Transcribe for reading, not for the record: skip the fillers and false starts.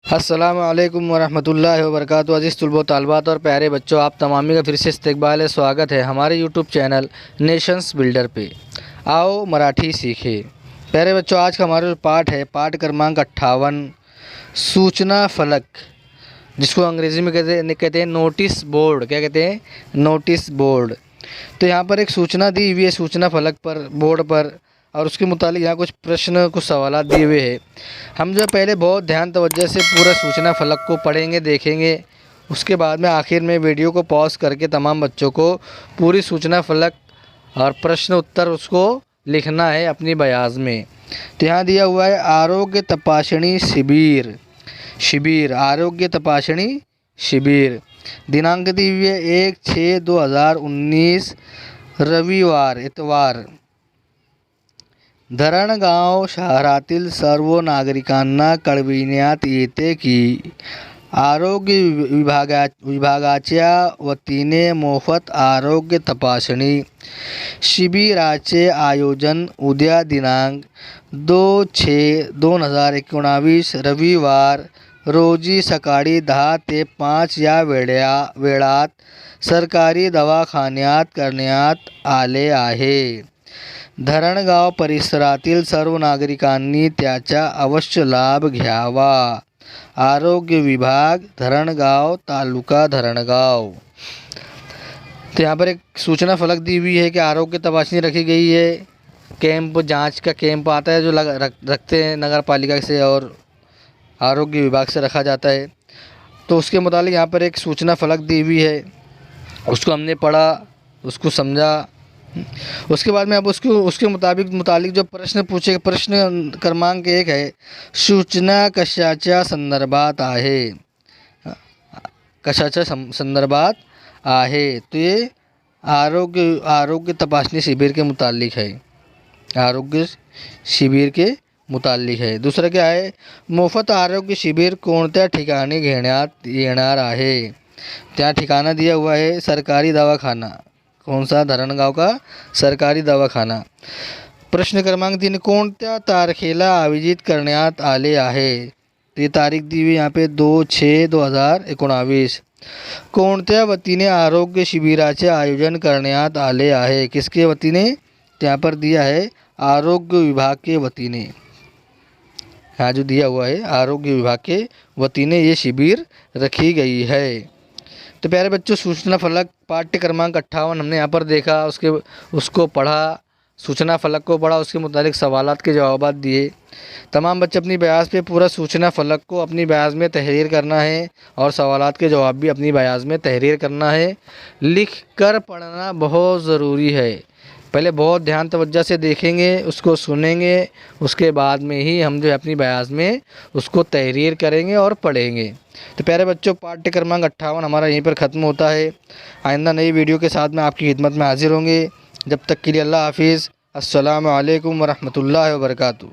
अस्सलामु अलैकुम वरहमतुल्लाहि वबरकातुहू। अज़ीज़ तुलबो तालबात और प्यारे बच्चों, आप तमामी का फिर से इस्तकबाल है, स्वागत है हमारे यूट्यूब चैनल नेशंस बिल्डर पे। आओ मराठी सीखें। प्यारे बच्चों, आज का हमारा जो पाठ है, पाठ क्रमांक 58, सूचना फलक, जिसको अंग्रेज़ी में कहते हैं नोटिस बोर्ड। क्या कहते हैं? Notice board. तो यहाँ पर एक सूचना दी हुई है सूचना फलक पर, बोर्ड पर, और उसके मुतालिक यहाँ कुछ प्रश्न, कुछ सवाल दिए हुए हैं। हम जो पहले बहुत ध्यान तवज्जो से पूरा सूचना फलक को पढ़ेंगे, देखेंगे। उसके बाद में आखिर में वीडियो को पॉज करके तमाम बच्चों को पूरी सूचना फलक और प्रश्न उत्तर उसको लिखना है अपनी बयाज में। तो यहाँ दिया हुआ है आरोग्य तपाशनी शिविर, आरोग्य तपाशनी शिविर। दिनांक दी हुई है 1/6/2019 रविवार, इतवार। धरणगाव शहरातील सर्व नागरिकांना कळविण्यात येते की आरोग्य विभागाच्या वतीने मोफत आरोग्य तपासणी शिबिराचे आयोजन उद्या दिनांक 2/6/2019 रविवार रोजी सकाळी 10 ते 5 या वेळात सरकारी दवाखान्यात करण्यात आले आहे। धरणगाव परिसरातील सर्व नागरिकांनी त्याचा अवश्य लाभ घ्यावा। आरोग्य विभाग, धरणगाव, तालुका धरणगाव। तो यहाँ पर एक सूचना फलक दी हुई है कि आरोग्य तपासनी रखी गई है। कैंप, जांच का कैंप आता है जो रखते हैं नगर पालिका से और आरोग्य विभाग से रखा जाता है। तो उसके मुतालिक यहाँ पर एक सूचना फलक दी हुई है, उसको हमने पढ़ा, उसको समझा। उसके बाद में अब उसके मुताबिक जो प्रश्न पूछे, प्रश्न क्रमांक 1 है, सूचना कशाच्या संदर्भात आहे, कशाच्या संदर्भात आहे। तो ये आरोग्य तपासनी शिविर के मुतालिक है, आरोग्य शिबिर के मुतालिक है। दूसरा क्या है, मोफत आरोग्य शिबिर कोणत्या ठिकाणी घेण्यात येणार आहे। त्या ठिकाना दिया हुआ है सरकारी दवाखाना। कौन सा? धरणगाव का सरकारी दवाखाना। प्रश्न क्रमांक 3, कोणत्या तारखेला आयोजित करण्यात आले आहे। ये तारीख दी हुई यहाँ पे 2/6/2019। कोणत्या वतीने आरोग्य शिबिराचे आयोजन करण्यात आले आहे। किसके वतीने? यहाँ पर दिया है आरोग्य विभाग के वतीने। यहाँ जो दिया हुआ है आरोग्य विभाग के वतीने ये शिविर रखी गई है। तो प्यारे बच्चों, सूचना फलक पाठ्य क्रमांक 58 हमने यहाँ पर देखा, उसको पढ़ा, सूचना फलक को पढ़ा, उसके मुतालिक सवालात के जवाब दिए। तमाम बच्चे अपनी बयाज पे पूरा सूचना फलक को अपनी बयाज में तहरीर करना है और सवालात के जवाब भी अपनी बयाज में तहरीर करना है। लिख कर पढ़ना बहुत ज़रूरी है। पहले बहुत ध्यान तवज्जो से देखेंगे, उसको सुनेंगे, उसके बाद में ही हम जो है अपनी बयाज में उसको तहरीर करेंगे और पढ़ेंगे। तो प्यारे बच्चों, पाठ्य क्रमांक 58 हमारा यहीं पर ख़त्म होता है। आइंदा नई वीडियो के साथ में आपकी खिदमत में हाजिर होंगे। जब तक के लिए अल्लाह हाफिज़। अस्सलामु अलैकुम वरहमतुल्लाहि वबरकातुहू।